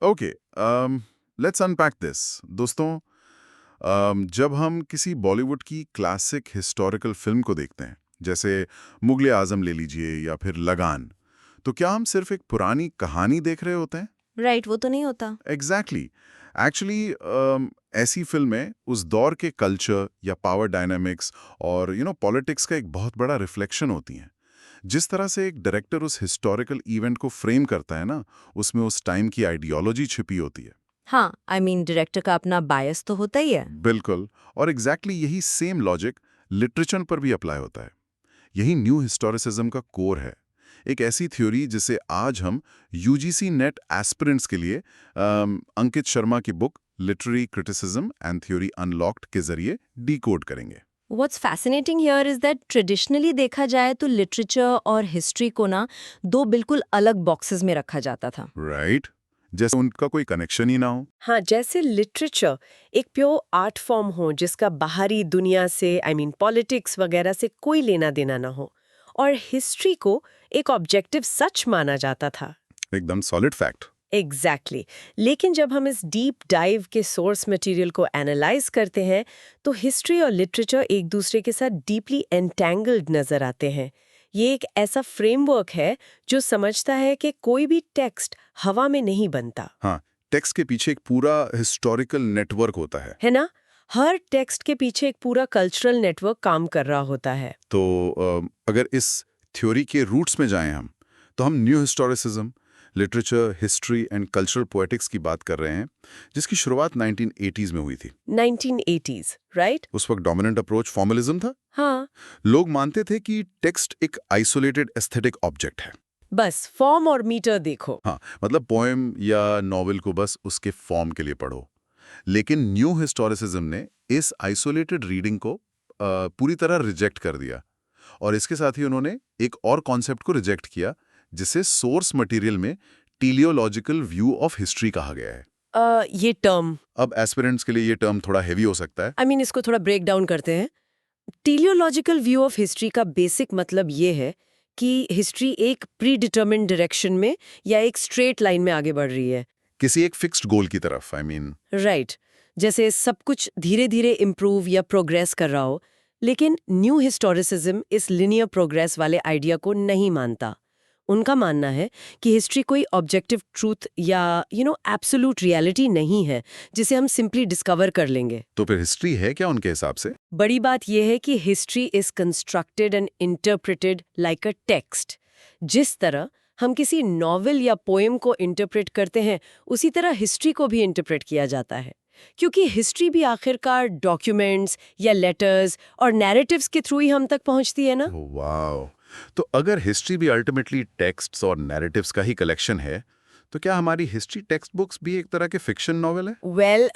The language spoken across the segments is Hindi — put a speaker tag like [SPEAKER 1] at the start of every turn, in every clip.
[SPEAKER 1] Okay, let's unpack this. दोस्तों, जब हम किसी बॉलीवुड की क्लासिक हिस्टोरिकल फिल्म को देखते हैं, जैसे मुगले आजम ले लीजिए या फिर लगान, तो क्या हम सिर्फ एक पुरानी कहानी देख रहे होते हैं?
[SPEAKER 2] राइट, वो तो नहीं होता।
[SPEAKER 1] एग्जैक्टली। एक्चुअली ऐसी फिल्में उस दौर के कल्चर या पावर डायनामिक्स और पॉलिटिक्स का एक बहुत बड़ा रिफ्लेक्शन होती हैं। जिस तरह से एक डायरेक्टर उस हिस्टोरिकल इवेंट को फ्रेम करता है ना, उसमें उस टाइम की आइडियोलॉजी छिपी होती है।
[SPEAKER 2] हाँ, डायरेक्टर का अपना बायस तो होता ही है।
[SPEAKER 1] बिल्कुल। और एग्जैक्टली यही सेम लॉजिक लिटरेचर पर भी अप्लाई होता है। यही न्यू हिस्टोरिसिज्म का कोर है। एक ऐसी थ्योरी जिसे आज हम यूजीसी नेट एस्पिरेंट्स के लिए अंकित शर्मा की book literary criticism and theory unlocked के जरिए डिकोड करेंगे।
[SPEAKER 2] What's fascinating here is that traditionally देखा जाए तो लिटरेचर और हिस्ट्री को ना दो बिल्कुल अलग बॉक्सेस में रखा जाता था।
[SPEAKER 1] राइट, जैसे उनका कोई कनेक्शन ही ना हो।
[SPEAKER 3] हाँ, जैसे लिटरेचर एक प्योर आर्ट फॉर्म हो जिसका बाहरी दुनिया से पॉलिटिक्स वगैरह से कोई लेना देना ना हो, और हिस्ट्री को एक ऑब्जेक्टिव सच माना जाता था।
[SPEAKER 1] एकदम सॉलिड फैक्ट।
[SPEAKER 3] एग्जैक्टली लेकिन जब हम इस डीप डाइव के सोर्स मटेरियल को एनालाइज करते हैं तो हिस्ट्री और लिटरेचर एक दूसरे के साथ डीपली एंटैंगल्ड नजर आते हैं। ये एक ऐसा फ्रेमवर्क है जो समझता है कि कोई भी टेक्स्ट हवा में नहीं बनता।
[SPEAKER 1] हाँ, टेक्स्ट के पीछे एक पूरा हिस्टोरिकल नेटवर्क होता
[SPEAKER 3] है ना? हर टेक्स्ट के पीछे एक पूरा कल्चरल नेटवर्क काम कर रहा होता है।
[SPEAKER 1] तो अगर इस थ्योरी के रूट्स में जाएं हम, तो हम new historicism, literature, history and cultural poetics की बात कर रहे हैं, जिसकी शुरुआत 1980s में हुई थी।
[SPEAKER 3] 1980s, right?
[SPEAKER 1] उस वक्त डोमिनेंट अप्रोच फॉर्मलिज्म था।
[SPEAKER 3] हाँ,
[SPEAKER 1] लोग मानते थे कि टेक्स्ट एक आइसोलेटेड एस्थेटिक ऑब्जेक्ट है।
[SPEAKER 3] बस फॉर्म और मीटर देखो।
[SPEAKER 1] हाँ, मतलब पोएम या नॉवेल को बस उसके फॉर्म के लिए पढ़ो। लेकिन न्यू हिस्टोरिसिज्म ने इस आइसोलेटेड रीडिंग को पूरी तरह रिजेक्ट कर दिया। और इसके साथ ही उन्होंने एक और कॉन्सेप्ट को रिजेक्ट किया, जिसे सोर्स मटेरियल में टीलियोलॉजिकल व्यू ऑफ हिस्ट्री कहा गया है।
[SPEAKER 3] ये टर्म
[SPEAKER 1] अब एस्पिरेंट्स के लिए ये टर्म थोड़ा हेवी हो सकता है।
[SPEAKER 3] इसको थोड़ा ब्रेक डाउन करते हैं। टीलियोलॉजिकल व्यू ऑफ हिस्ट्री का बेसिक मतलब ये है कि हिस्ट्री एक प्री डिटर्मिन्ड डायरेक्शन में या एक स्ट्रेट लाइन में आगे बढ़ रही है।
[SPEAKER 1] किसी एक फिक्स्ड गोल की तरफ,
[SPEAKER 3] राइट, जैसे सब कुछ धीरे धीरे इम्प्रूव या प्रोग्रेस कर रहा हो। लेकिन न्यू हिस्टोरिसिज्म इस लिनियर प्रोग्रेस वाले आइडिया को नहीं मानता। उनका मानना है कि हिस्ट्री कोई ऑब्जेक्टिव ट्रूथ या एब्सोल्यूट रियलिटी नहीं है जिसे हम सिंपली डिस्कवर कर लेंगे।
[SPEAKER 1] तो फिर हिस्ट्री है क्या उनके हिसाब से?
[SPEAKER 3] बड़ी बात यह है कि history is constructed and interpreted like a text. जिस तरह हम किसी नॉवेल या पोएम को इंटरप्रेट करते हैं, उसी तरह हिस्ट्री को भी इंटरप्रेट किया जाता है। क्योंकि हिस्ट्री भी आखिरकार डॉक्यूमेंट्स या लेटर्स और नैरेटिव्स के थ्रू ही हम तक पहुंचती है ना।
[SPEAKER 1] वाओ! तो अगर हिस्ट्री भी अल्टीमेटली टेक्स्ट्स और नैरेटिव्स का ही कलेक्शन है, तो क्या हमारी हिस्ट्री टेक्स्ट बुक्स भी एक तरह के फिक्शन नॉवेल है?
[SPEAKER 3] वेल,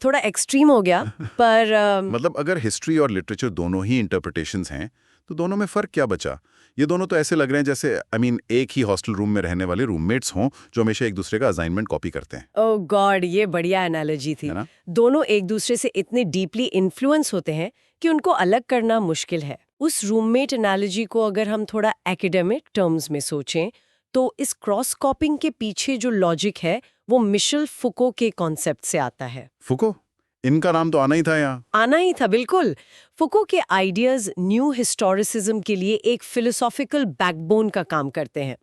[SPEAKER 3] थोड़ा एक्सट्रीम हो गया पर
[SPEAKER 1] मतलब अगर हिस्ट्री और लिटरेचर दोनों ही इंटरप्रिटेशंस हैं, तो दोनों में फर्क क्या बचा? ये दोनों तो ऐसे लग रहे हैं जैसे एक ही हॉस्टल रूम में रहने वाले रूममेट्स हों जो हमेशा एक दूसरे का असाइनमेंट कॉपी करते हैं।
[SPEAKER 3] ओह गॉड, ये बढ़िया एनालॉजी थी।
[SPEAKER 1] है ना?
[SPEAKER 3] दोनों एक दूसरे से इतने डीपली इन्फ्लुएंस होते हैं कि उनको अलग करना मुश्किल है। उस रूममेट एनालॉजी को अगर हम थोड़ा एकेडमिक टर्म्स में सोचें, तो इस क्रॉस कॉपिंग के पीछे जो लॉजिक है वो मिशेल फुको के कॉन्सेप्ट से आता है।
[SPEAKER 1] फुको? इनका नाम तो आना ही था यहाँ।
[SPEAKER 3] आना ही था, बिल्कुल। फुको के आइडियाज न्यू हिस्टोरिसिज्म के लिए एक फिलोसॉफिकल बैकबोन का काम करते हैं।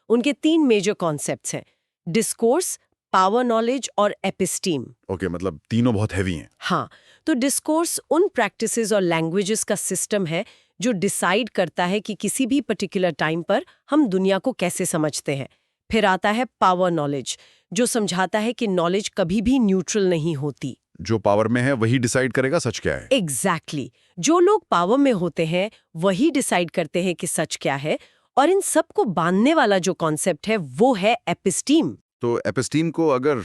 [SPEAKER 3] उनके 3 मेजर कॉन्सेप्ट्स हैं: डिस्कोर्स, पावर नॉलेज और एपिस्टीम।
[SPEAKER 1] ओके, मतलब तीनों बहुत हैवी हैं।
[SPEAKER 3] हाँ, तो डिस्कोर्स उन प्रैक्टिसेस और लैंग्वेजेस का सिस्टम है जो डिसाइड करता है कि किसी भी पर्टिकुलर टाइम पर हम दुनिया को कैसे समझते हैं। फिर आता है पावर नॉलेज, जो समझाता है कि नॉलेज कभी भी न्यूट्रल नहीं होती।
[SPEAKER 1] जो पावर में है वही डिसाइड करेगा सच क्या है।
[SPEAKER 3] एग्जैक्टली जो लोग पावर में होते हैं वही डिसाइड करते हैं कि सच क्या है। और इन सबको बांधने वाला जो कॉन्सेप्ट है वो है एपिस्टीम।
[SPEAKER 1] तो एपिस्टीम को अगर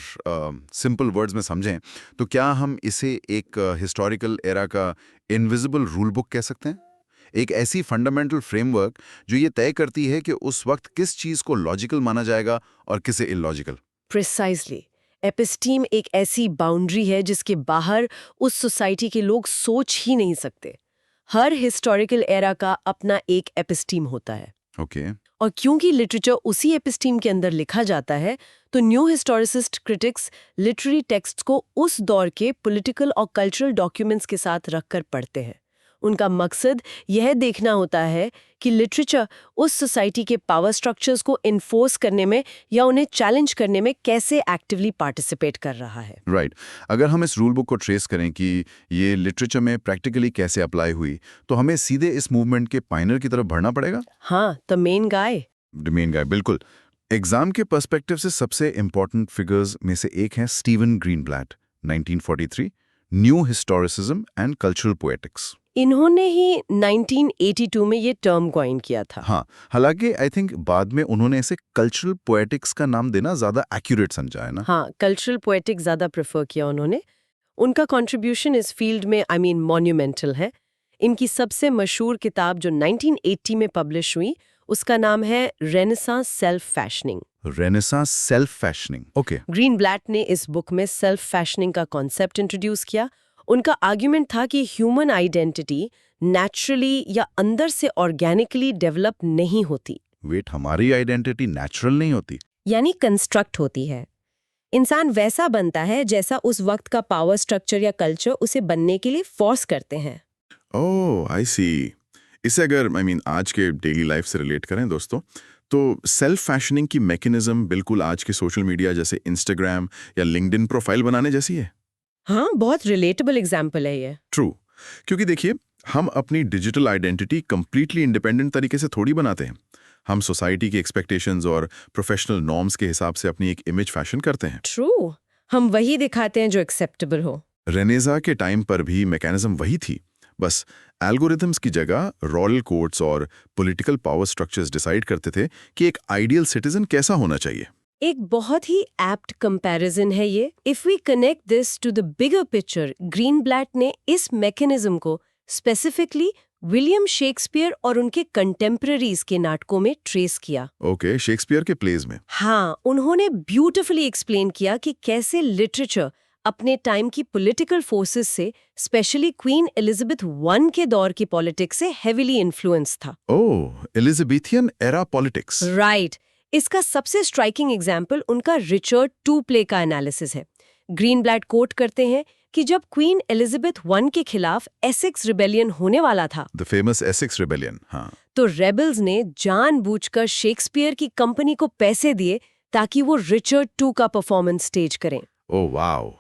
[SPEAKER 1] सिंपल वर्ड्स में समझें, तो क्या हम इसे एक हिस्टोरिकल एरा का इनविजिबल रूल बुक कह सकते हैं? एक ऐसी फंडामेंटल फ्रेमवर्क जो ये तय करती है कि उस वक्त किस चीज़ को लॉजिकल माना जाएगा और किसे इलॉजिकल।
[SPEAKER 3] प्रिसाइजली, एपिस्टीम एक ऐसी बाउंड्री है जिसके बाहर उस सोसाइटी के लोग सोच ही नहीं सकते। हर हिस्टोरिकल एरा का अपना एक एपिस्टीम होता है।
[SPEAKER 1] ओके।
[SPEAKER 3] और क्योंकि लिटरेचर उसी एपिस्टीम के अंदर लिखा जाता है, तो न्यू हिस्टोरिसिस्ट क्रिटिक्स लिटरेरी टेक्स्ट्स को उस दौर के पॉलिटिकल और कल्चरल डॉक्यूमेंट्स के साथ रखकर पढ़ते हैं। उनका मकसद यह देखना होता है कि लिटरेचर उस सोसाइटी के पावर स्ट्रक्चर्स को इन्फोर्स करने में या उन्हें चैलेंज करने में कैसे एक्टिवली पार्टिसिपेट कर रहा है।
[SPEAKER 1] राइट। अगर हम इस रूल बुक को ट्रेस करें कि ये लिटरेचर में प्रैक्टिकली कैसे अप्लाई हुई, तो हमें सीधे इस मूवमेंट के पायनियर की तरफ बढ़ना पड़ेगा।
[SPEAKER 3] हाँ, the main guy.
[SPEAKER 1] The main guy, बिल्कुल। एग्जाम के पर्सपेक्टिव से सबसे इंपॉर्टेंट फिगर्स में से एक है Steven Greenblatt, 1943, new historicism and cultural poetics.
[SPEAKER 3] इन्होंने ही 1982 में ये टर्म कॉइन किया था।
[SPEAKER 1] हाँ, हालांकि आई थिंक बाद में उन्होंने इसे कल्चरल पोएटिक्स का नाम देना ज्यादा एक्यूरेट समझा है ना।
[SPEAKER 3] हाँ, कल्चरल पोएटिक्स ज्यादा प्रेफर किया उन्होंने। उनका कंट्रीब्यूशन इस फील्ड में मॉन्यूमेंटल है। इनकी सबसे मशहूर किताब जो 1980 में पब्लिश हुई, उसका नाम है renaissance self fashioning.
[SPEAKER 1] Renaissance self fashioning, okay.
[SPEAKER 3] Greenblatt ने इस बुक में सेल्फ फैशनिंग का कॉन्सेप्ट इंट्रोड्यूस किया। उनका आर्ग्यूमेंट था कि ह्यूमन आइडेंटिटी नेचुरली या अंदर से ऑर्गेनिकली डेवलप नहीं होती।
[SPEAKER 1] वेट, हमारी आइडेंटिटी नेचुरल नहीं होती?
[SPEAKER 2] यानी कंस्ट्रक्ट होती है। इंसान वैसा बनता है जैसा उस वक्त का पावर स्ट्रक्चर या कल्चर उसे बनने के लिए फोर्स करते हैं।
[SPEAKER 1] ओह, आई सी। इसे अगर आज के डेली लाइफ से रिलेट करें दोस्तों, तो सेल्फ फैशनिंग की मैकेनिज्म बिल्कुल आज के सोशल मीडिया जैसे इंस्टाग्राम या लिंक्डइन प्रोफाइल बनाने जैसी है।
[SPEAKER 3] हाँ, बहुत रिलेटेबल एग्जाम्पल है ये।
[SPEAKER 1] ट्रू, क्योंकि देखिए, हम अपनी डिजिटल आइडेंटिटी कंप्लीटली इंडिपेंडेंट तरीके से थोड़ी बनाते हैं। हम सोसाइटी की एक्सपेक्टेशंस और प्रोफेशनल नॉर्म्स के हिसाब से अपनी एक इमेज फैशन करते हैं।
[SPEAKER 2] ट्रू, हम वही दिखाते हैं जो एक्सेप्टेबल हो।
[SPEAKER 1] रेनेसा के टाइम पर भी मैकेनिज्म वही थी, बस एल्गोरिथम्स की जगह रॉयल कोर्ट्स और पॉलिटिकल पावर स्ट्रक्चर्स डिसाइड करते थे कि एक आइडियल सिटीजन कैसा होना चाहिए।
[SPEAKER 3] एक बहुत ही एप्ट कंपैरिजन है ये। If we connect this to the bigger picture, Greenblatt ने इस मैकेनिज्म को स्पेसिफिकली विलियम शेक्सपियर और उनके कंटेम्पररीज के नाटकों में ट्रेस किया।
[SPEAKER 1] ओके, शेक्सपियर के प्लेज में।
[SPEAKER 3] हाँ, उन्होंने ब्यूटिफुली एक्सप्लेन किया कि कैसे लिटरेचर अपने टाइम की पॉलिटिकल फोर्सेस से, स्पेशली क्वीन एलिजाबेथ वन के दौर की पॉलिटिक्स से हेविली इन्फ्लुएंस था।
[SPEAKER 1] ओह, एलिजाबेथियन एरा पॉलिटिक्स।
[SPEAKER 3] राइट। इसका सबसे स्ट्राइकिंग एग्जाम्पल उनका रिचर्ड टू प्ले का एनालिसिस है। ग्रीनब्लैट कोट करते हैं कि जब क्वीन एलिजाबेथ वन के खिलाफ एसेक्स रिबेलियन होने वाला था,
[SPEAKER 1] द फेमस एसेक्स रिबेलियन, हाँ,
[SPEAKER 3] तो रेबल्स ने जानबूझकर शेक्सपियर की कंपनी को पैसे दिए ताकि वो रिचर्ड टू का परफॉर्मेंस स्टेज करें।
[SPEAKER 1] Oh wow.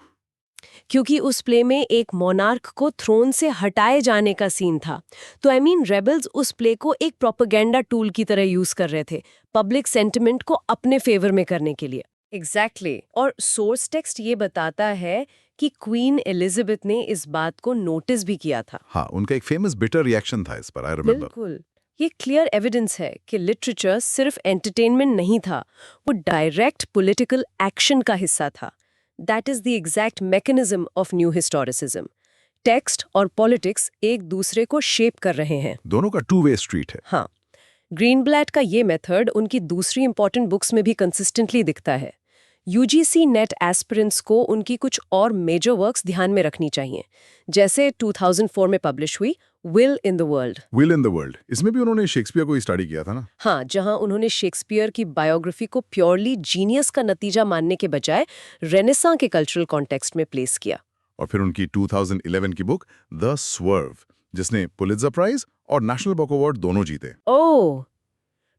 [SPEAKER 3] क्योंकि उस प्ले में एक मोनार्क को थ्रोन से हटाए जाने का सीन था। तो रेबल्स उस प्ले को एक प्रोपेगेंडा टूल की तरह यूज कर रहे थे, पब्लिक सेंटिमेंट को अपने फेवर में करने के लिए। एग्जैक्टली। और सोर्स टेक्स्ट ये बताता है कि क्वीन एलिजाबेथ ने इस बात को नोटिस भी किया था।
[SPEAKER 1] हाँ, उनका एक फेमस बिटर रिएक्शन था इस पर, आई रिमेंबर।
[SPEAKER 3] बिल्कुल। ये क्लियर एविडेंस है कि लिटरेचर सिर्फ एंटरटेनमेंट नहीं था, वो डायरेक्ट पॉलिटिकल एक्शन का हिस्सा था। That is the exact mechanism of new historicism. Text और पॉलिटिक्स एक दूसरे को शेप कर रहे हैं।
[SPEAKER 1] दोनों का टू वे स्ट्रीट है।
[SPEAKER 3] हाँ, ग्रीनब्लैट का ये मेथड उनकी दूसरी इंपॉर्टेंट बुक्स में भी कंसिस्टेंटली दिखता है। यूजीसी नेट एस्पिरेंट्स को उनकी कुछ और मेजर वर्क्स ध्यान में रखनी चाहिए, जैसे 2004 में पब्लिश हुई will in the world.
[SPEAKER 1] Will in the world, इसमें भी उन्होंने शेक्सपियर को ही स्टडी किया था ना।
[SPEAKER 3] हाँ, जहां उन्होंने शेक्सपियर की बायोग्राफी को प्योरली जीनियस का नतीजा मानने के बजाय रेनेसां के कल्चरल कॉन्टेक्स्ट में प्लेस किया।
[SPEAKER 1] और फिर उनकी 2011 की बुक द स्वर्व, जिसने पुलित्जर प्राइज और नेशनल बुक अवार्ड दोनों जीते।
[SPEAKER 3] ओह,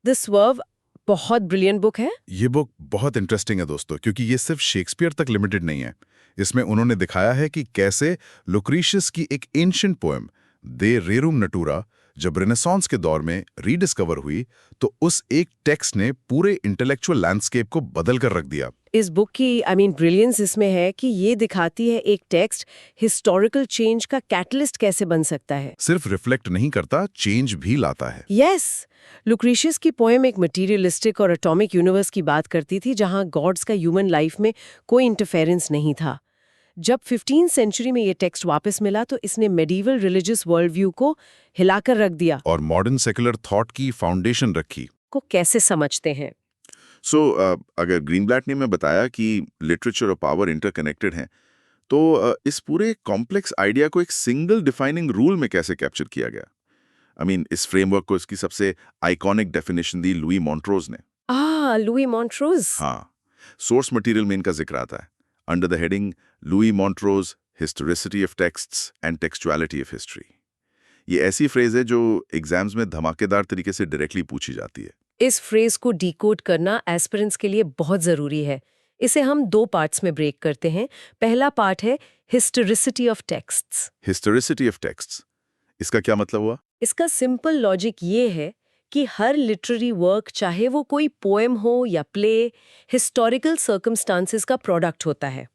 [SPEAKER 3] द स्वर्व बहुत ब्रिलियंट बुक है।
[SPEAKER 1] ये बुक बहुत इंटरेस्टिंग है दोस्तों, क्योंकि ये सिर्फ शेक्सपियर तक लिमिटेड नहीं है। इसमें उन्होंने दिखाया है कि कैसे लुक्रीशियस की एक एंशिएंट पोएम दे रेरुम नटूरा जब रेनेसांस के दौर में रीडिस्कवर हुई, तो उस एक टेक्स्ट ने पूरे इंटेलेक्चुअल लैंडस्केप को बदल कर रख दिया।
[SPEAKER 3] इस बुक की ब्रिलियंस इसमें है कि ये दिखाती है एक टेक्स्ट हिस्टोरिकल चेंज का कैटलिस्ट कैसे बन सकता है।
[SPEAKER 1] सिर्फ रिफ्लेक्ट नहीं करता, चेंज भी लाता है।
[SPEAKER 3] यस, लुक्रीशियस की पोएम एक मटीरियलिस्टिक और एटॉमिक यूनिवर्स की बात करती थी, जहां गॉड्स का ह्यूमन लाइफ में कोई इंटरफेरेंस नहीं था। जब 15th सेंचुरी में ये टेक्स्ट वापस मिला, तो इसने मेडिवल रिलीजियस वर्ल्ड व्यू को हिलाकर रख दिया
[SPEAKER 1] और मॉडर्न सेकुलर थॉट की फाउंडेशन रखी।
[SPEAKER 3] को कैसे समझते हैं।
[SPEAKER 1] अगर ग्रीनब्लैट ने मैं बताया कि लिटरेचर और पावर इंटरकनेक्टेड हैं, तो इस पूरे कॉम्प्लेक्स आइडिया को एक सिंगल डिफाइनिंग रूल में कैसे कैप्चर किया गया।
[SPEAKER 4] इस फ्रेमवर्क को इसकी सबसे आइकॉनिक डेफिनेशन दी लुई मॉन्ट्रोज ने।
[SPEAKER 3] Louis Montrose.
[SPEAKER 4] हाँ, सोर्स मटेरियल में इनका जिक्र आता है under the heading Louis Montrose historicity of texts and textuality of history. ये ऐसी फ्रेज है जो एग्जाम्स में धमाकेदार तरीके से डायरेक्टली पूछी जाती है।
[SPEAKER 3] इस फ्रेज को डिकोड करना एस्पिरेंट्स के लिए बहुत जरूरी है। इसे हम 2 पार्ट्स में ब्रेक करते हैं। पहला पार्ट है historicity of texts.
[SPEAKER 4] Historicity of texts, इसका क्या मतलब हुआ?
[SPEAKER 3] इसका सिंपल लॉजिक ये है कि हर लिटरेरी वर्क, चाहे वो कोई पोएम हो या प्ले, हिस्टोरिकल सर्कमस्टांसेस का प्रोडक्ट होता है।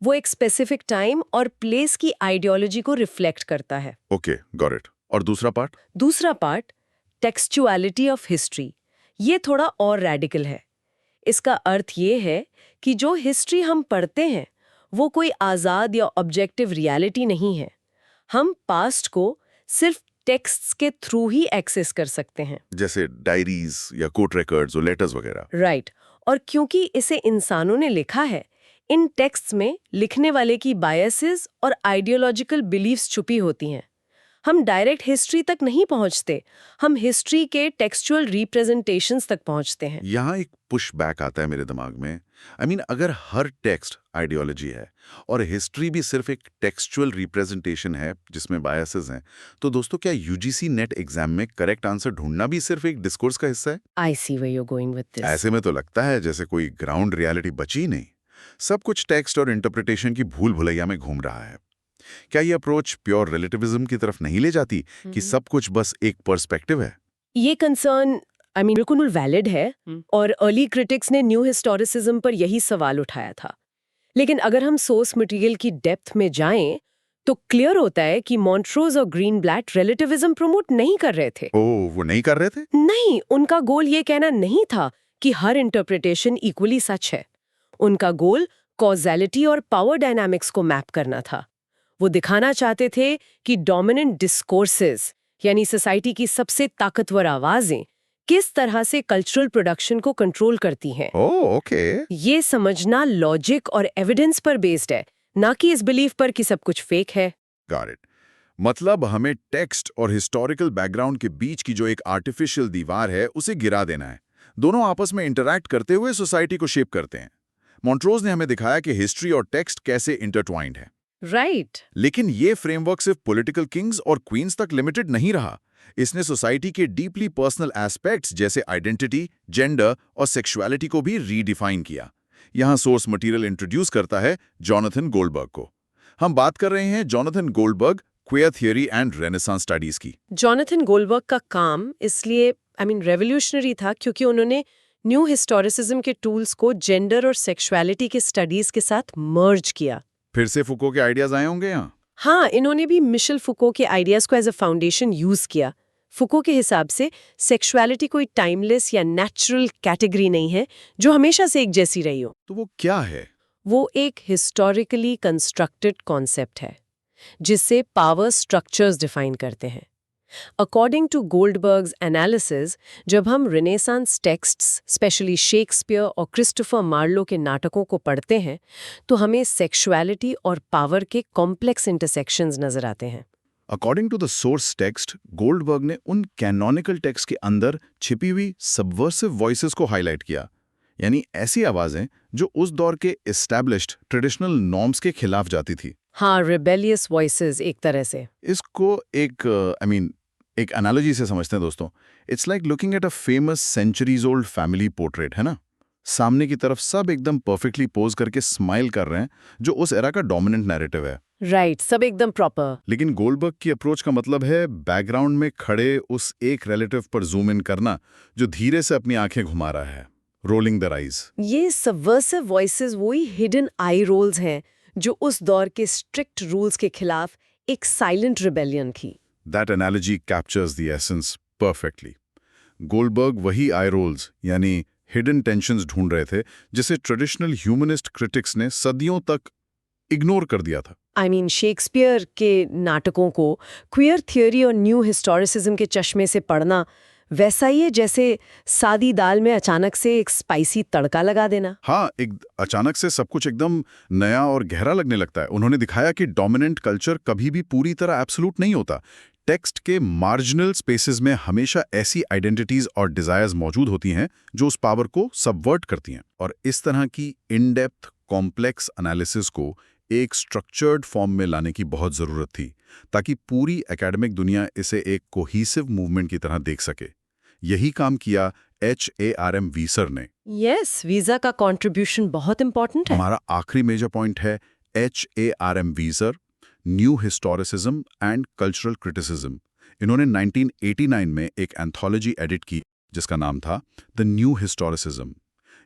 [SPEAKER 3] वो एक स्पेसिफिक टाइम और प्लेस की आइडियोलॉजी को रिफ्लेक्ट करता है।
[SPEAKER 4] Okay, got it. और दूसरा पार्ट?
[SPEAKER 3] दूसरा पार्ट टेक्सचुअलिटी ऑफ हिस्ट्री। ये थोड़ा और रैडिकल है। इसका अर्थ ये है कि जो हिस्ट्री हम पढ़ते हैं वो कोई आज़ाद या ऑब्जेक्टिव रियलिटी नहीं है। हम पास्ट को सिर्फ टेक्स्ट्स के थ्रू ही एक्सेस कर सकते हैं,
[SPEAKER 4] जैसे डायरीज या कोर्ट रिकॉर्ड्स और लेटर्स वगैरह।
[SPEAKER 3] राइट। और क्योंकि इसे इंसानों ने लिखा है, इन टेक्स्ट्स में लिखने वाले की बायसेस और आइडियोलॉजिकल बिलीफ्स छुपी होती हैं। हम डायरेक्ट हिस्ट्री तक नहीं पहुंचते, हम हिस्ट्री के टेक्सचुअल रिप्रेजेंटेशंस तक पहुंचते हैं।
[SPEAKER 4] यहाँ एक पुश बैक आता है मेरे दिमाग में। अगर हर टेक्स्ट आइडियोलॉजी है और हिस्ट्री भी सिर्फ एक टेक्सचुअल रिप्रेजेंटेशन है जिसमें बायसेस हैं, तो दोस्तों क्या यूजीसी नेट एग्जाम में करेक्ट आंसर ढूंढना भी सिर्फ एक डिस्कोर्स का हिस्सा है?
[SPEAKER 3] I see where you are going with this.
[SPEAKER 4] ऐसे में तो लगता है जैसे कोई ग्राउंड रियलिटी बची ही नहीं, सब कुछ टेक्स्ट और इंटरप्रिटेशन की भूल भुलैया में घूम रहा है। क्या ये अप्रोच प्योर रिलेटिविज्म की तरफ नहीं ले जाती कि सब कुछ बस एक पर्सपेक्टिव है?
[SPEAKER 3] ये कंसर्न बिल्कुल वैलिड है और अर्ली क्रिटिक्स ने न्यू हिस्टोरिसिज्म पर यही सवाल उठाया था। लेकिन अगर हम सोर्स मटेरियल की डेप्थ में जाएं तो क्लियर होता है कि मॉन्ट्रोज और ग्रीनब्लैट रिलेटिविज्म प्रमोट नहीं कर रहे थे।
[SPEAKER 4] ओह, वो नहीं कर रहे थे?
[SPEAKER 3] नहीं, उनका गोल ये कहना नहीं था कि हर इंटरप्रिटेशन इक्वली सच है। उनका गोल कॉजेलिटी और पावर डायनामिक्स को मैप करना था। वो दिखाना चाहते थे कि डोमिनेंट डिस्कोर्सेस, यानी सोसाइटी की सबसे ताकतवर आवाजें, किस तरह से कल्चरल प्रोडक्शन को कंट्रोल करती हैं।
[SPEAKER 4] ओह, ओके।
[SPEAKER 3] ये समझना लॉजिक और एविडेंस पर बेस्ड है, ना कि इस बिलीफ पर कि सब कुछ फेक है।
[SPEAKER 4] Got it. मतलब हमें टेक्स्ट और हिस्टोरिकल बैकग्राउंड के बीच की जो एक आर्टिफिशियल दीवार है उसे गिरा देना है। दोनों आपस में इंटरैक्ट करते हुए सोसाइटी को शेप करते हैं। मॉन्ट्रोज ने हमें दिखाया कि हिस्ट्री और टेक्स्ट कैसे इंटरट्वाइंड है।
[SPEAKER 3] राइट।
[SPEAKER 4] लेकिन ये फ्रेमवर्क सिर्फ पॉलिटिकल किंग्स और क्वींस तक लिमिटेड नहीं रहा। इसने सोसाइटी के डीपली पर्सनल एस्पेक्ट्स जैसे आइडेंटिटी, जेंडर और सेक्सुअलिटी को भी रीडिफाइन किया। यहाँ सोर्स मटेरियल इंट्रोड्यूस करता है जोनाथन गोल्डबर्ग को। हम बात कर रहे हैं Jonathan Goldberg queer theory and renaissance studies की।
[SPEAKER 3] जोनाथन गोल्डबर्ग का काम इसलिए रेवोल्यूशनरी था क्योंकि उन्होंने न्यू हिस्टोरिसिज्म के टूल्स को जेंडर और सेक्सुअलिटी के स्टडीज के साथ मर्ज किया।
[SPEAKER 4] फिर से फुको के आइडियाज आए होंगे यहाँ।
[SPEAKER 3] हाँ, इन्होंने भी मिशेल फुको के आइडियाज को एज अ फाउंडेशन यूज किया। फुको के हिसाब से सेक्सुअलिटी कोई टाइमलेस या नेचुरल कैटेगरी नहीं है जो हमेशा से एक जैसी रही हो।
[SPEAKER 4] तो वो क्या है?
[SPEAKER 3] वो एक हिस्टोरिकली कंस्ट्रक्टेड कॉन्सेप्ट है जिससे पावर स्ट्रक्चर्स डिफाइन करते हैं। अकॉर्डिंग टू गोल्डबर्ग्स एनालिसिस, जब हम रेनेसांस टेक्स्ट्स, स्पेशली शेक्सपियर और क्रिस्टोफर मार्लो के नाटकों को पढ़ते हैं तो हमें सेक्सुअलिटी और पावर के कॉम्प्लेक्स इंटरसेक्शंस नजर आते हैं।
[SPEAKER 4] According to the source text, Goldberg ने उन कैनोनिकल टेक्स्ट के अंदर छिपी हुई सबवर्सिव वॉइसेस को हाईलाइट किया, यानी ऐसी आवाजें जो उस दौर के एस्टैब्लिश्ड ट्रेडिशनल नॉर्म्स के खिलाफ जाती थी।
[SPEAKER 3] हाँ, रिबेलियस वॉइसेस एक तरह से।
[SPEAKER 4] इसको एक एनालॉजी से समझते हैं दोस्तों। It's like looking at a famous centuries old family portrait, है ना? सामने की तरफ सब एकदम परफेक्टली पोज करके स्माइल कर रहे हैं, जो उस एरा का डोमिनेंट नैरेटिव है।
[SPEAKER 3] राइट, सब एकदम प्रॉपर।
[SPEAKER 4] लेकिन गोल्डबर्ग की अप्रोच का मतलब है बैकग्राउंड में खड़े उस एक रिलेटिव पर जूम इन करना जो धीरे से अपनी आंखें घुमा रहा है, रोलिंग द आईज।
[SPEAKER 3] ये सबवर्सिव वॉइसेस वही हिडन आई रोल्स हैं जो उस दौर के स्ट्रिक्ट रूल्स के खिलाफ एक साइलेंट रिबेलियन थी।
[SPEAKER 4] That analogy captures the essence perfectly. Goldberg वही आई रोल्स यानी हिडन टेंशंस ढूंढ रहे थे जिसे ट्रेडिशनल ह्यूमनिस्ट क्रिटिक्स ने सदियों तक इग्नोर कर दिया था।
[SPEAKER 3] शेक्सपियर के नाटकों को क्वियर थियोरी और न्यू हिस्टोरिसिज्म के चश्मे से पढ़ना वैसा ही है जैसे सादी दाल में अचानक से एक स्पाइसी तड़का लगा देना।
[SPEAKER 4] हाँ, अचानक से सब कुछ एकदम नया और गहरा लगने लगता है। उन्होंने दिखाया कि डोमिनेंट कल्चर कभी भी पूरी तरह एब्सोल्यूट नहीं होता।
[SPEAKER 1] टेक्स्ट के मार्जिनल स्पेसेस में हमेशा ऐसी आइडेंटिटीज और डिजायर्स मौजूद होती हैं जो उस पावर को सबवर्ट करती हैं, और इस तरह की इन डेप्थ कॉम्प्लेक्स एनालिसिस को एक स्ट्रक्चर्ड फॉर्म में लाने की बहुत ज़रूरत थी ताकि पूरी एकेडमिक दुनिया इसे एक कोहीसिव मूवमेंट की तरह देख सके। यही काम किया HARM वीसर ने।
[SPEAKER 3] यस, वीजा का कंट्रीब्यूशन बहुत इंपॉर्टेंट है।
[SPEAKER 1] हमारा आखिरी मेजर पॉइंट है HARM Veeser, new historicism and cultural criticism. इन्होंने 1989 में एक एंथोलॉजी एडिट की जिसका नाम था द न्यू हिस्टोरिसिज्म।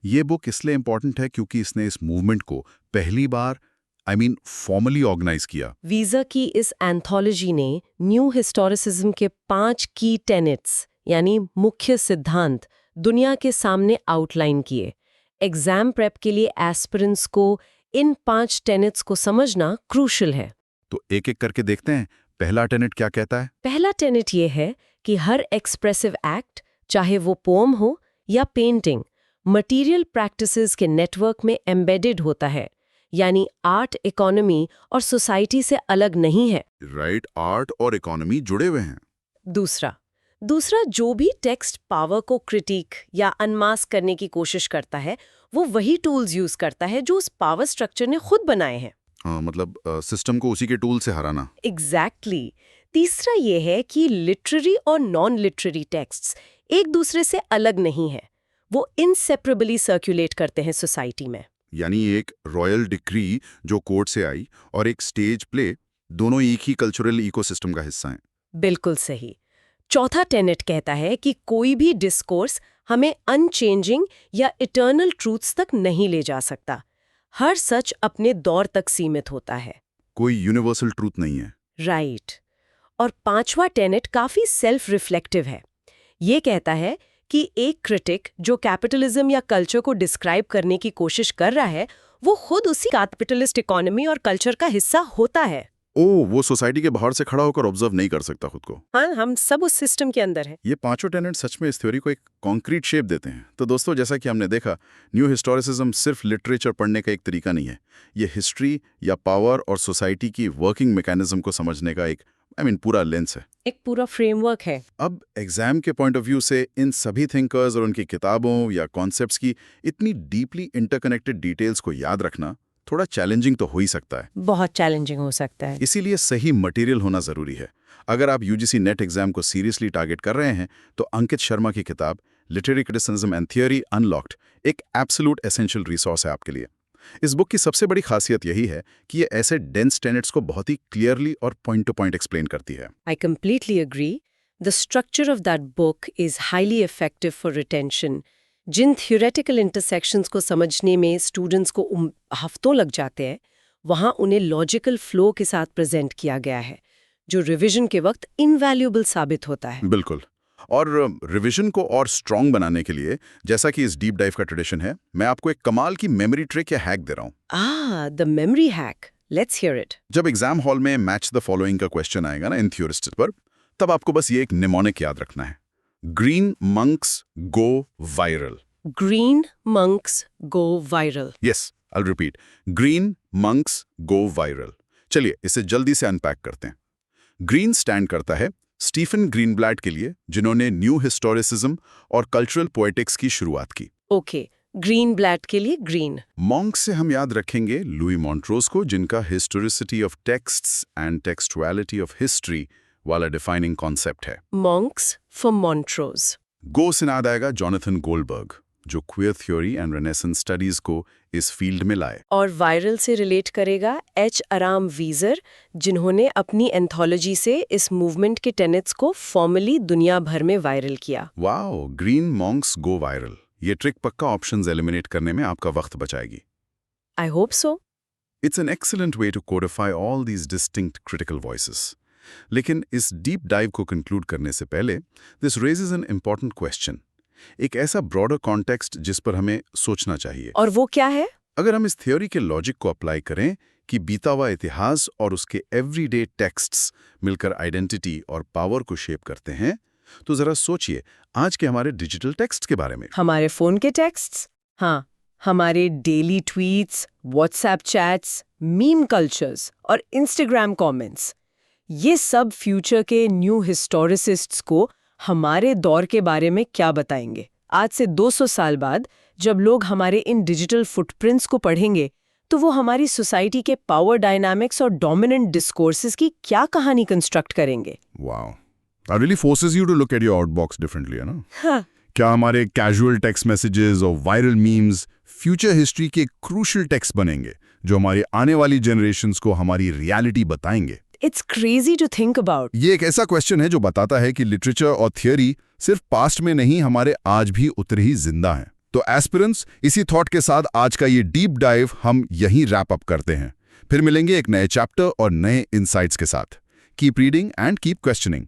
[SPEAKER 1] ये बुक इसलिए इंपॉर्टेंट है क्योंकि इसने इस मूवमेंट को पहली बार फॉर्मली ऑर्गेनाइज किया।
[SPEAKER 3] वीजा की इस एंथोलॉजी ने न्यू हिस्टोरिसिज्म के 5 की टेनेट्स यानी मुख्य सिद्धांत दुनिया के सामने आउटलाइन किए। एग्जाम प्रेप के लिए एस्पिरेंट्स को इन 5 टेनेट्स को समझना क्रूशल है।
[SPEAKER 1] तो एक एक करके देखते हैं। पहला टेनेट क्या कहता है?
[SPEAKER 3] पहला टेनेट ये है कि हर एक्सप्रेसिव एक्ट, चाहे वो पोम हो या पेंटिंग, मटेरियल प्रैक्टिसेस के नेटवर्क में एम्बेडेड होता है, यानी आर्ट इकोनॉमी और सोसाइटी से अलग नहीं है।
[SPEAKER 1] राइट, आर्ट और इकोनॉमी जुड़े हुए हैं।
[SPEAKER 3] दूसरा जो भी टेक्स्ट पावर को क्रिटिक या अनमास्क करने की कोशिश करता है, वो वही टूल्स यूज करता है जो उस पावर स्ट्रक्चर ने खुद बनाए हैं।
[SPEAKER 1] मतलब सिस्टम को उसी के टूल से हराना।
[SPEAKER 3] एग्जैक्टली। तीसरा ये है कि लिटरेरी और नॉन लिटरेरी टेक्स्ट्स एक दूसरे से अलग नहीं है, वो इनसेपरेबली सर्कुलेट करते हैं सोसाइटी में।
[SPEAKER 1] यानी एक रॉयल डिक्री जो कोर्ट से आई और एक स्टेज प्ले, दोनों एक ही कल्चरल इकोसिस्टम का हिस्सा हैं।
[SPEAKER 3] बिल्कुल सही। चौथा टेनेट कहता है कि कोई भी डिस्कोर्स हमें अनचेंजिंग या इटर्नल ट्रूथ्स तक नहीं ले जा सकता। हर सच अपने दौर तक सीमित होता है।
[SPEAKER 1] कोई यूनिवर्सल ट्रूथ नहीं है।
[SPEAKER 3] राइट। और पांचवा टेनेट काफी सेल्फ रिफ्लेक्टिव है। ये कहता है कि एक क्रिटिक जो कैपिटलिज्म या कल्चर को डिस्क्राइब करने की कोशिश कर रहा है, वो खुद उसी कैपिटलिस्ट इकोनॉमी और कल्चर का हिस्सा होता है।
[SPEAKER 1] वो सोसाइटी के बाहर से खड़ा होकर ऑब्जर्व नहीं कर सकता खुद को।
[SPEAKER 3] हाँ, हम सब उस सिस्टम के अंदर हैं।
[SPEAKER 1] ये पांचों टेनेट सच में इस थ्योरी को एक कॉन्क्रीट शेप देते हैं। तो दोस्तों, जैसा कि हमने देखा, न्यू हिस्टोरिसिज्म सिर्फ लिटरेचर पढ़ने का एक तरीका नहीं है। ये हिस्ट्री या पावर और सोसाइटी की वर्किंग मैकेनिज्म को समझने का एक पूरा लेंस है,
[SPEAKER 3] एक पूरा फ्रेमवर्क है।
[SPEAKER 1] अब एग्जाम के पॉइंट ऑफ व्यू से इन सभी थिंकर्स और उनकी किताबों या कॉन्सेप्ट्स की इतनी डीपली इंटरकनेक्टेड डिटेल्स को याद रखना थोड़ा चैलेंजिंग तो हो ही सकता है।
[SPEAKER 3] बहुत चैलेंजिंग हो सकता है।
[SPEAKER 1] इसीलिए सही मटेरियल होना जरूरी है। अगर आप यूजीसी नेट एग्जाम को सीरियसली टारगेट कर रहे हैं तो अंकित शर्मा की किताब literary criticism and theory unlocked एक एब्सोल्यूट एसेंशियल रिसोर्स है आपके लिए। इस बुक की सबसे बड़ी खासियत यही है कि ये ऐसे डेंस टेनेट्स को बहुत ही क्लियरली और पॉइंट टू पॉइंट एक्सप्लेन करती है।
[SPEAKER 3] I completely agree. The structure of that book is highly effective for retention. Jin theoretical intersections को समझने में स्टूडेंट्स को हफ्तों लग जाते हैं, वहाँ उन्हें लॉजिकल फ्लो के साथ प्रेजेंट किया गया है, जो रिवीजन के वक्त इनवैल्यूएबल साबित होता है।
[SPEAKER 1] बिल्कुल। और रिवीजन को और स्ट्रॉन्ग बनाने के लिए, जैसा कि इस डीप डाइव का ट्रेडिशन है, मैं आपको एक कमाल की मेमोरी ट्रिक या हैक दे रहा हूँ।
[SPEAKER 3] The memory hack, let's hear it.
[SPEAKER 1] जब एग्जाम हॉल में मैच द फॉलोइंग का क्वेश्चन आएगा ना इन थ्योरिस्ट्स पर, तब आपको बस ये एक निमोनिक याद रखना है: green monks go viral.
[SPEAKER 3] Green monks go viral.
[SPEAKER 1] Yes, I will repeat, green monks go viral. चलिए इसे जल्दी से अनपैक करते हैं। ग्रीन स्टैंड करता है स्टीफन ग्रीनब्लैट के लिए, जिन्होंने न्यू हिस्टोरिसिज्म और कल्चरल पोएटिक्स की शुरुआत की।
[SPEAKER 3] ओके, ग्रीनब्लैट के लिए ग्रीन।
[SPEAKER 1] मॉन्क से हम याद रखेंगे लुई मॉन्ट्रोस को, जिनका historicity of texts and textuality of history वाला डिफाइनिंग कॉन्सेप्ट है।
[SPEAKER 3] Monks for Montrose.
[SPEAKER 1] गो से याद आएगा जोनाथन गोल्डबर्ग, जो queer theory and renaissance studies को इस फील्ड में लाए।
[SPEAKER 3] और वायरल से रिलेट करेगा HARM वीजर, जिन्होंने अपनी एंथोलॉजी से इस मूवमेंट के टेनेट्स को फॉर्मली दुनिया भर में वायरल किया।
[SPEAKER 1] Wow, green monks go viral. ये ट्रिक पक्का ऑप्शंस एलिमिनेट करने में आपका वक्त बचाएगी।
[SPEAKER 3] I hope so.
[SPEAKER 1] It's an excellent way to codify all these distinct critical voices. लेकिन इस डीप डाइव को कंक्लूड करने से पहले, this raises an important question, एक ऐसा ब्रॉडर कॉन्टेक्स्ट जिस पर हमें सोचना चाहिए।
[SPEAKER 3] और वो क्या है?
[SPEAKER 1] अगर हम इस थ्योरी के लॉजिक को अप्लाई करें कि बीता हुआ इतिहास और उसके एवरीडे टेक्स्ट्स मिलकर आइडेंटिटी और पावर को शेप करते हैं, तो जरा सोचिए आज के हमारे डिजिटल टेक्स्ट के बारे में।
[SPEAKER 3] हमारे फोन के टेक्स्ट्स? हाँ, हमारे daily tweets, WhatsApp chats, meme cultures और इंस्टाग्राम कमेंट्स। ये सब फ्यूचर के न्यू हिस्टोरिसिस्ट्स को हमारे दौर के बारे में क्या बताएंगे? आज से 200 साल बाद जब लोग हमारे इन डिजिटल फुटप्रिंट्स को पढ़ेंगे तो वो हमारी सोसाइटी के पावर डायनामिक्स और डोमिनेंट डिस्कोर्सेस की क्या कहानी कंस्ट्रक्ट करेंगे?
[SPEAKER 4] Wow, that really forces you to look at your outbox differently, है ना?
[SPEAKER 3] हाँ,
[SPEAKER 4] क्या हमारे कैजुअल टेक्स्ट मैसेजेस और वायरल मीम्स फ्यूचर हिस्ट्री के क्रूशियल टेक्स्ट बनेंगे जो हमारी आने वाली जनरेशंस को हमारी रियलिटी बताएंगे?
[SPEAKER 3] It's crazy to think about.
[SPEAKER 4] ये एक ऐसा क्वेश्चन है जो बताता है कि लिटरेचर और थियोरी सिर्फ पास्ट में नहीं, हमारे आज भी उतने ही जिंदा हैं। तो एस्पिरेंट्स, इसी थॉट के साथ आज का ये डीप डाइव हम यहीं रैप अप करते हैं। फिर मिलेंगे एक नए चैप्टर और नए इनसाइट्स के साथ। Keep reading and keep questioning.